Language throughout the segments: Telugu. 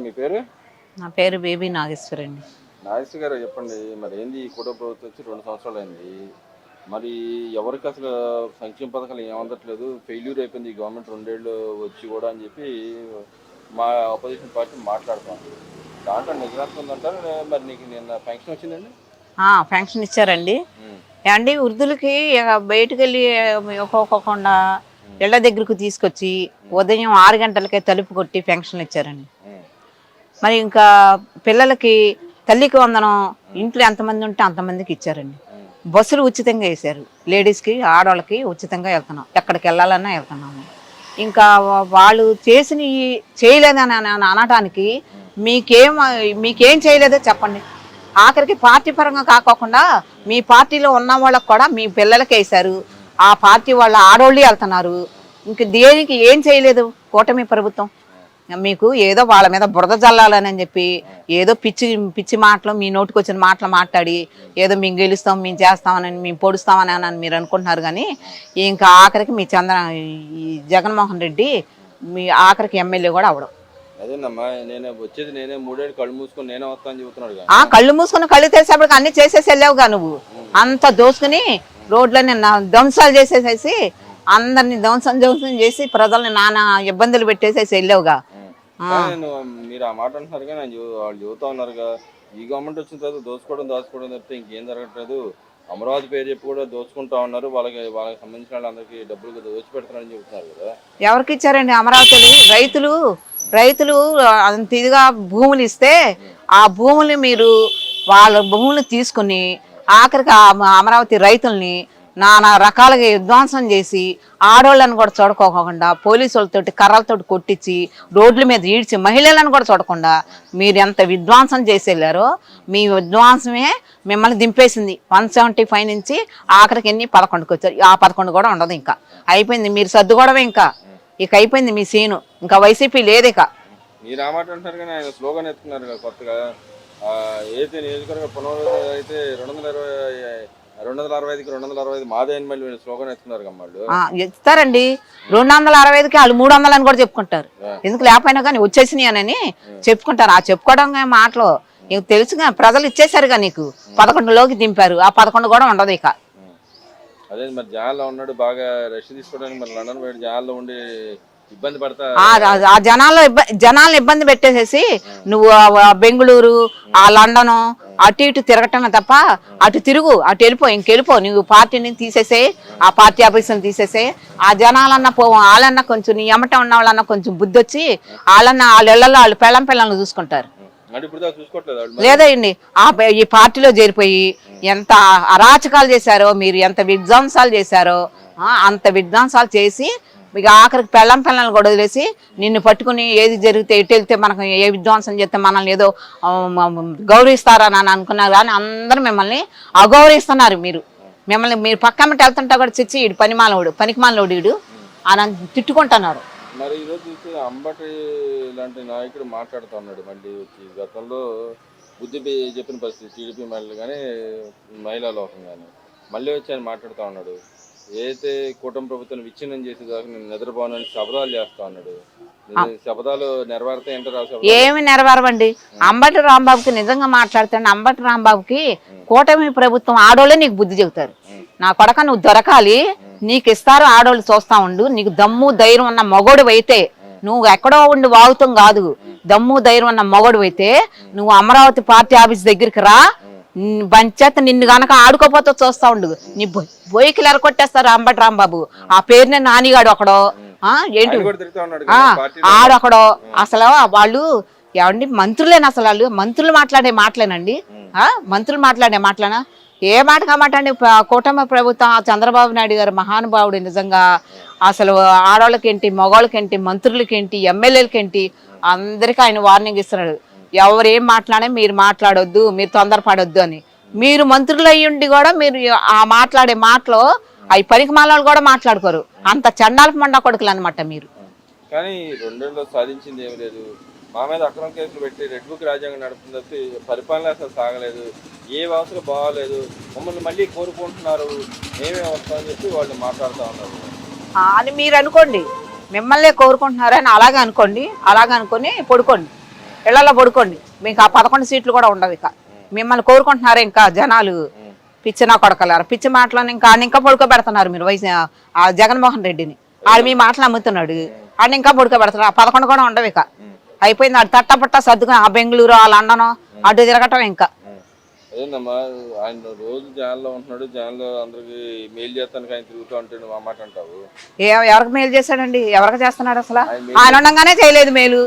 మీ పేరు? నా పేరు బేబీ నాగేశ్వరి అండి. నాగేశ్వరి గారు చెప్పండి, మరి ఏంది ఈ కుటుంబ ప్రభుత్వం వచ్చి 2 సంవత్సరాలు అయింది. మరి ఎవరికి అసలు సంక్షేమ పథకాలు ఏం అందట్లేదు, ఫెయిల్యూర్ అయిపోయింది ఈ గవర్నమెంట్ 2 ఏళ్ళు వచ్చి కూడా అని చెప్పి మా అపోజిషన్ పార్టీ మాట్లాడుతాం. దాంట్లో నిజార్థం ఉందంటారు. మరి నీకు నిన్న పెన్షన్ వచ్చిందండి? పెన్షన్ ఇచ్చారండి. అండి వృద్ధులకి బయటకు వెళ్ళి ఒక్కొక్కకుండా ఇళ్ల దగ్గరకు తీసుకొచ్చి ఉదయం 6 గంటలకే తలుపు కొట్టి పెన్షన్లు ఇచ్చారండి. మరి ఇంకా పిల్లలకి తల్లికి వందనం ఇంట్లో ఎంతమంది ఉంటే అంతమందికి ఇచ్చారండి. బస్సులు ఉచితంగా వేశారు. లేడీస్కి ఆడవాళ్ళకి ఉచితంగా వెళ్తున్నాం, ఎక్కడికి వెళ్ళాలన్నా వెళ్తున్నాము. ఇంకా వాళ్ళు చేసిన చేయలేదని అనడానికి మీకేం చేయలేదో చెప్పండి. ఆఖరికి పార్టీ పరంగా కాకోకుండా మీ పార్టీలో ఉన్న వాళ్ళకి కూడా మీ పిల్లలకి వేశారు. ఆ పార్టీ వాళ్ళ ఆడోళ్ళు వెళ్తున్నారు. ఇంక దేనికి ఏం చేయలేదు కూటమి ప్రభుత్వం. మీకు ఏదో వాళ్ళ మీద బురద జల్లాలని చెప్పి ఏదో పిచ్చి మాటలు, మీ నోటికి వచ్చిన మాటలు మాట్లాడి ఏదో మేము గెలుస్తాం, మేము చేస్తామని, మేము పొడుస్తామని మీరు అనుకుంటున్నారు. కానీ ఇంకా ఆఖరికి మీ ఈ జగన్మోహన్ రెడ్డి మీ ఆఖరికి ఎమ్మెల్యే కూడా అవడం. అదేనమ్మా, నేనే వచ్చేది, నేనే 3 ఏళ్ళు కళ్ళు మూసుకొని నేనే వస్తాను చెబుతున్నాడు. కళ్ళు మూసుకుని కళ్ళు తెరిసేపటికి అన్ని చేసేసి వెళ్ళావుగా నువ్వు. అంత దోసుకుని రోడ్లని ధ్వంసాలు చేసేసేసి అందరిని ధ్వంసం చేసి ప్రజల్ని నానా ఇబ్బందులు పెట్టేసేసి వెళ్ళావుగా. మీరు ఆ మాట అంటున్నారు కానీ వాళ్ళు చెబుతా ఉన్నారుగా, ఈ గవర్నమెంట్ వచ్చిన తర్వాత దాచుకోవడం తప్పితే ఇంకేం జరగట్లేదు. అమరావతి పేరు చెప్పి కూడా దోచుకుంటా ఉన్నారు. వాళ్ళకి సంబంధించిన వాళ్ళందరికీ డబ్బులు దోచి పెడతారని చెబుతున్నారు కదా. ఎవరికి ఇచ్చారండి అమరావతి? రైతులు అంత ఇదిగా భూములు ఇస్తే ఆ భూముల్ని మీరు వాళ్ళ భూములు తీసుకుని ఆఖరికి అమరావతి రైతుల్ని నానా రకాలుగా విధ్వంసం చేసి ఆడోళ్ళని కూడా చూడకోకుండా పోలీసులతోటి కర్రలతోటి కొట్టించి రోడ్ల మీద ఈడ్చి మహిళలను కూడా చూడకుండా మీరు ఎంత విధ్వంసం చేసి వెళ్ళారో మీ విధ్వంసమే మిమ్మల్ని దింపేసింది. 175 నుంచి ఆఖరికి 11కి వచ్చారు. ఆ 11 కూడా ఉండదు. ఇంకా అయిపోయింది, మీరు సర్దుకోవడమే. ఇక అయిపోయింది మీ సీను. ఇంకా వైసీపీ లేదు. ఇక మీరు ఆ మాట అంటారు కానీ ఆయన స్లోగన్ ఎత్తుకున్నారు కదా కొత్తగా. ఏదైతే నియోజకవర్గ పునరుద్ధరణ అయితే 265కి 265 మాదే అని మళ్ళీ స్లోగన్ ఎత్తుకున్నారు కమ్మాళ్ళు. ఇస్తారండి 265కి వాళ్ళు 300 అని కూడా చెప్పుకుంటారు. ఎందుకు లేకపోయినా కానీ వచ్చేసినాయి అని చెప్పుకుంటారు. ఆ చెప్పుకోవడం మాటలు నీకు తెలుసుగా. ప్రజలు ఇచ్చేసారుగా నీకు. 11లోకి దింపారు. ఆ 11 కూడా ఉండదు. ఇక అదే మరి జనాల్లో ఉన్నాడు, బాగా రెస్ట్ తీసుకోవడానికి మరి లండన్ పోయి జనాల్లో ఉండి ఇబ్బంది పడతా ఆ జనాలను ఇబ్బంది పెట్టేసేసి నువ్వు బెంగళూరు, ఆ లండను అటు ఇటు తిరగటమే తప్ప అటు వెళ్ళిపో. నువ్వు పార్టీని తీసేసే, ఆ పార్టీ ఆఫీసుని తీసేసే. ఆ జనాలన్నా వాళ్ళన్నా కొంచెం నీ ఎమ్మట ఉన్న వాళ్ళన్నా కొంచెం బుద్ధి వచ్చి వాళ్ళ ఇళ్లలో వాళ్ళు పిల్లలను చూసుకుంటారు. లేదండి ఈ పార్టీలో చేరిపోయి ఎంత అరాచకాలు చేశారో మీరు, ఎంత విధ్వంసాలు చేశారో అంత విధ్వంసాలు చేసి ఇక ఆఖరికి పిల్లలను కూడా వదిలేసి నిన్ను పట్టుకుని ఏది జరిగితే ఎటు వెళ్తే మనకు ఏ విధ్వంసం చేస్తే మనల్ని ఏదో గౌరవిస్తారని అనుకున్నారు. కానీ అందరూ మిమ్మల్ని అగౌరవిస్తున్నారు. మీరు పక్కమ్మటి వెళ్తుంటా కూడా చిచ్చి ఈడు పనికిమాలోడు ఈడు అని తిట్టుకుంటున్నారు. మరి ఈరోజు చూస్తే అంబటి లాంటి నాయకుడు మాట్లాడుతూ ఉన్నాడు. మళ్ళీ వచ్చి గతంలో బుద్ధి చెప్పిన పరిస్థితి టీడీపీ మహిళలు కానీ మహిళా లోకం కానీ మళ్ళీ వచ్చి ఆయన మాట్లాడుతూ ఉన్నాడు. ఏదైతే కూటమి ప్రభుత్వం విచ్ఛిన్నం చేసేదాకా నేను నిద్రపోనని శపథాలు చేస్తా ఉన్నాడు. శపథాలు నెరవేరుతాయంటారు? ఏమి నెరవేరవండి. అంబటి రాంబాబుకి నిజంగా మాట్లాడుతాండి. అంబటి రాంబాబుకి కూటమి ప్రభుత్వం ఆడోళ్ళే నీకు బుద్ధి చెబుతారు. నా కొడక నువ్వు దొరకాలి, నీకు ఇస్తారు, ఆడోళ్ళు చూస్తా ఉండు. నీకు దమ్ము ధైర్యం ఉన్న మగోడు అయితే, నువ్వు ఎక్కడో ఉండి వాగుతాం కాదు, దమ్ము ధైర్యం ఉన్న మగోడు అయితే నువ్వు అమరావతి పార్టీ ఆఫీస్ దగ్గరికి రా. పంచాయత్ నిన్ను గనక ఆడుకోపోతే చూస్తా ఉండు. నీ బొయ్యికి ఎరకొట్టేస్తారు అంబటి రాంబాబు. ఆ పేరునే నానిగాడు ఒకడో ఏంటి ఆడొకడో. అసలు వాళ్ళు ఏమండి మంత్రులేనా? అసలు వాళ్ళు మంత్రులు మాట్లాడే మాటలేనండి. మంత్రులు మాట్లాడే మాటలేనా? ఏ మాట కామాటండి. కూటమి ప్రభుత్వం చంద్రబాబు నాయుడు గారు మహానుభావుడు నిజంగా. అసలు ఆడవాళ్ళకేంటి, మగవాళ్ళకేంటి, మంత్రులకేంటి, ఎమ్మెల్యేలకేంటి అందరికీ ఆయన వార్నింగ్ ఇస్తున్నాడు. ఎవరేం మాట్లాడే మీరు మాట్లాడొద్దు, మీరు తొందరపడొద్దు అని. మీరు మంత్రులు అయ్యుండి కూడా మీరు ఆ మాట్లాడే మాటలు అవి పనికిమాలను కూడా మాట్లాడుకోరు. అంత చండాలపు మండ కొడుకులు అనమాట మీరు. కానీ 2 ఏళ్ళలో సాధించింది ఏమి లేదు. మా మీద అక్రమ కేసులు పెట్టి రెడ్ బుక్ రాజ్యాంగం నడుపుతుంది తప్పి పరిపాలన అసలు సాగలేదు. ఏ వ్యవస్థలు బాగాలేదు. మమ్మల్ని మళ్ళీ కోరుకుంటున్నారు, మేమే వస్తామని చెప్పి వాళ్ళు మాట్లాడుతూ ఉన్నారు అని మీరు అనుకోండి. మిమ్మల్నే కోరుకుంటున్నారని అలాగే అనుకోండి. అలాగే అనుకొని పడుకోండి. ఇళ్లలో పడుకోండి, మీకు ఆ 11 సీట్లు కూడా ఉండవు. ఇక మిమ్మల్ని కోరుకుంటున్నారు ఇంకా జనాలు, పిచ్చి నా కొడకలారు పిచ్చి మాటలను ఇంకా పడుకోబెడుతున్నారు మీరు ఆ జగన్మోహన్ రెడ్డిని. ఆడు మీ మాటలు అమ్ముతున్నాడు, ఆడిని ఇంకా పడుకోబెడుతున్నారు. 11 కూడా ఉండవు ఇక, అయిపోయింది. ఆడు తట్టపట్ట సర్దుకుని ఆ బెంగళూరు ఆ లండన్ అటు తిరగటం ఇంకా. అదేనమ్మా, ఆయన రోజు జనాల్లో ఉంటున్నాడు, జనాల్లో అందరికి మెయిల్ చేస్తానికి ఆయన తిరుగుతూ ఉంటాడు, నువ్వు ఆ మాట అంటావు. ఎవరికి మేలు చేశాడండి? ఎవరికి చేస్తున్నాడు అసలు? ఆయన ఉండగానే చేయలేదు మేలు,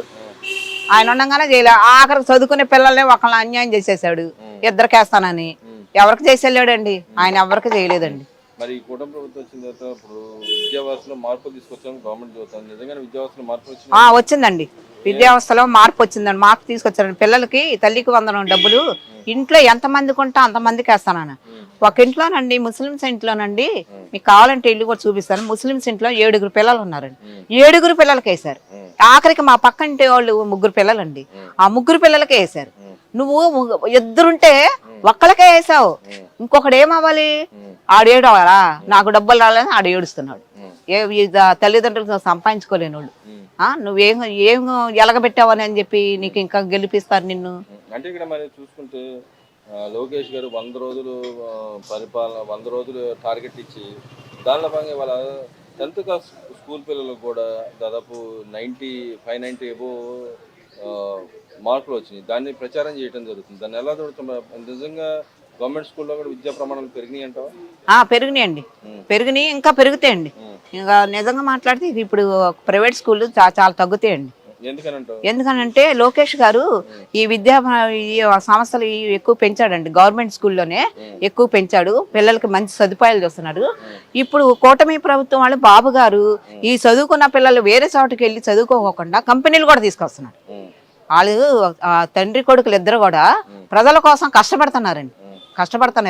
ఆయన ఉండగానే చేయలేదు. ఆఖరికి చదువుకునే పిల్లల్ని ఒకళ్ళని అన్యాయం చేసేసాడు, ఇద్దరికేస్తానని. ఎవరికి చేసేళ్ళాడండి ఆయన? ఎవరికి చేయలేదండి. మరి ఈ కూటమి ప్రభుత్వం వచ్చిన తర్వాత ఇప్పుడు విద్యావ్యవస్థలో మార్పులు తీసుకొచ్చాము గవర్నమెంట్ చూస్తాం, నిజంగానే విద్యావ్యవస్థలో మార్పు వచ్చింది? వచ్చిందండి, విద్యావ్యవస్థలో మార్పు వచ్చిందండి. మార్పు తీసుకొచ్చారండి. పిల్లలకి తల్లికి వందనం డబ్బులు ఇంట్లో ఎంతమందికి ఉంటే అంతమందికి వేస్తాను. ఒక ఇంట్లోనండి, ముస్లిమ్స్ ఇంట్లోనండి, మీకు కావాలంటే ఇల్లు కూడా చూపిస్తాను. ముస్లిమ్స్ ఇంట్లో 7 పిల్లలు ఉన్నారండి, 7 పిల్లలకి వేశారు. ఆఖరికి మా పక్క ఇంటి వాళ్ళు 3 పిల్లలండి, ఆ 3 పిల్లలకే వేశారు. నువ్వు 2 ఒక్కళ్ళకే వేసావు, ఇంకొకడు ఏమవ్వాలి? ఆడేడవాలా? నాకు డబ్బులు రాలేదని ఆడు ఏడుస్తున్నాడు. తల్లిదండ్రులు సంపాదించుకోలేని వాళ్ళు. ఏం ఎలగబెట్టావని అని చెప్పి నీకు ఇంకా గెలిపిస్తారు నిన్ను. అంటే ఇక్కడ మరి చూసుకుంటే లోకేష్ గారు 100 రోజులు పరిపాలన, 100 రోజులు టార్గెట్ ఇచ్చి దానిలో భాగంగా వాళ్ళ 10th క్లాస్ స్కూల్ పిల్లలకు కూడా దాదాపు 90 అబోవ్ మార్కులు వచ్చినాయి. దాన్ని ప్రచారం చేయడం జరుగుతుంది. దాన్ని ఎలా చూడటం? నిజంగా గవర్నమెంట్ స్కూల్లో కూడా విద్యా ప్రమాణాలు పెరిగినాయి అంటావా? పెరిగినాయండి, పెరిగినాయి, ఇంకా పెరుగుతాయండి. ఇంకా నిజంగా మాట్లాడితే ఇప్పుడు ప్రైవేట్ స్కూళ్ళు చాలా తగ్గుతాయండి. ఎందుకనంటే లోకేష్ గారు ఈ సంస్థలు ఎక్కువ పెంచాడండి. గవర్నమెంట్ స్కూల్లోనే ఎక్కువ పెంచాడు, పిల్లలకి మంచి సదుపాయాలు చేస్తున్నాడు. ఇప్పుడు కూటమి ప్రభుత్వం వాళ్ళు బాబు గారు ఈ చదువుకున్న పిల్లలు వేరే చోటుకి వెళ్ళి చదువుకోకుండా కంపెనీలు కూడా తీసుకొస్తున్నారు. వాళ్ళు తండ్రి కొడుకులు ఇద్దరు కూడా ప్రజల కోసం కష్టపడుతున్నారండి,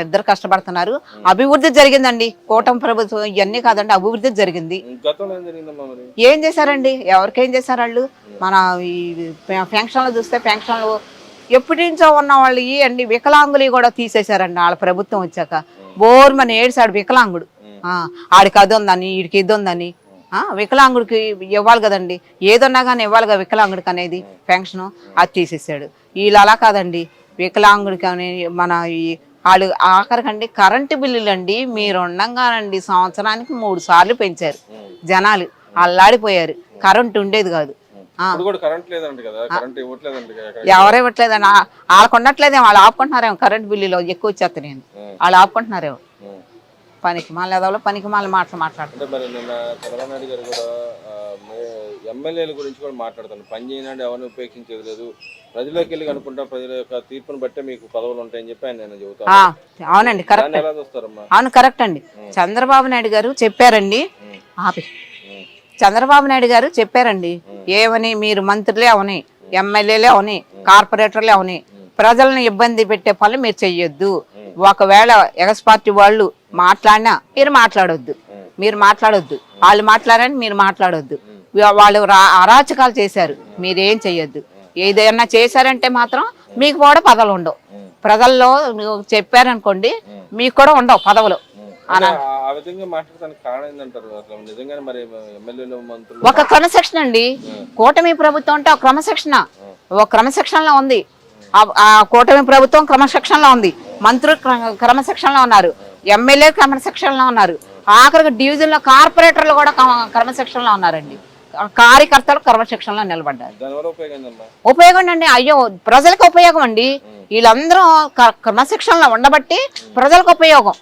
ఇద్దరు కష్టపడుతున్నారు. అభివృద్ధి జరిగిందండి కూటమి ప్రభుత్వం. ఇవన్నీ కాదండి, అభివృద్ధి జరిగింది. ఏం చేశారండి? ఎవరికేం చేశారు వాళ్ళు? మన ఈ పెన్షన్లు చూస్తే పెన్షన్లు ఎప్పటి నుంచో ఉన్న వాళ్ళు అండి వికలాంగులు కూడా తీసేశారండి వాళ్ళ ప్రభుత్వం వచ్చాక. బోర్మని ఏడ్చాడు వికలాంగుడు, ఆడికి అది ఉందని వీడికి ఇది ఉందని. వికలాంగుడికి ఇవ్వాలి కదండి, ఏదన్నా కానీ ఇవ్వాలి కదా వికలాంగుడికి అనేది పెన్షన్. అది తీసేసాడు. వీళ్ళు అలా కాదండి, వికలాంగుడికి అని మన వాళ్ళు ఆఖరికండి కరెంటు బిల్లులు అండి మీరు ఉండగానండి సంవత్సరానికి 3 సార్లు పెంచారు. జనాలు అల్లాడిపోయారు, కరెంటు ఉండేది కాదు. ఎవరు ఇవ్వట్లేదని వాళ్ళకు ఉండట్లేదేమో, వాళ్ళు ఆపుకుంటున్నారేమో. కరెంటు బిల్లులో ఎక్కువ వచ్చేస్తున్నాయని వాళ్ళు ఆపుకుంటున్నారేమో. పనికి మాల మాటలు మాట్లాడుతున్నారు. ఎమ్మెల్యేల గురించి కూడా మాట్లాడుతాను. పని చేయనండి, ఎవరిని ఉపేక్షించేది లేదు, ప్రజలకు వెళ్ళి కనుక్కుంటా, ప్రజల యొక్క తీర్పును బట్టే మీకు పదవులు ఉంటాయని చెప్పి ఆయన నేను చెబుతాను. అవునండి, కరెక్ట్. అవును, కరెక్ట్ అండి. చంద్రబాబు నాయుడు గారు చెప్పారండి, చంద్రబాబు నాయుడు గారు చెప్పారండి, ఏమని మీరు మంత్రులే అవని, ఎమ్మెల్యేలే అవని, కార్పొరేటర్లే అవని, ప్రజలను ఇబ్బంది పెట్టే పనులు మీరు చెయ్యొద్దు. ఒకవేళ ఎగస్ పార్టీ వాళ్ళు మాట్లాడినా మీరు మాట్లాడొద్దు, వాళ్ళు మాట్లాడని మీరు మాట్లాడొద్దు. వాళ్ళు అరాచకాలు చేశారు, మీరేం చెయ్యొద్దు. ఏదైనా చేశారంటే మాత్రం మీకు కూడా పదవులు ఉండవు. ప్రజల్లో చెప్పారనుకోండి మీకు కూడా ఉండవు పదవులు. ఒక క్రమశిక్షణ అండి, కూటమి ప్రభుత్వం అంటే ఒక క్రమశిక్షణలో ఉంది. ఆ కూటమి ప్రభుత్వం క్రమశిక్షణలో ఉంది, మంత్రులు క్రమశిక్షణలో ఉన్నారు, ఎమ్మెల్యే క్రమశిక్షణలో ఉన్నారు, ఆఖరికి డివిజన్లో కార్పొరేటర్లు కూడా క్రమశిక్షణలో ఉన్నారండి, కార్యకర్తలు క్రమశిక్షణలో నిలబడ్డారు. ఉపయోగం అండి, అయ్యో ప్రజలకు ఉపయోగం అండి. వీళ్ళందరూ క్రమశిక్షణలో ఉండబట్టి ప్రజలకు ఉపయోగం.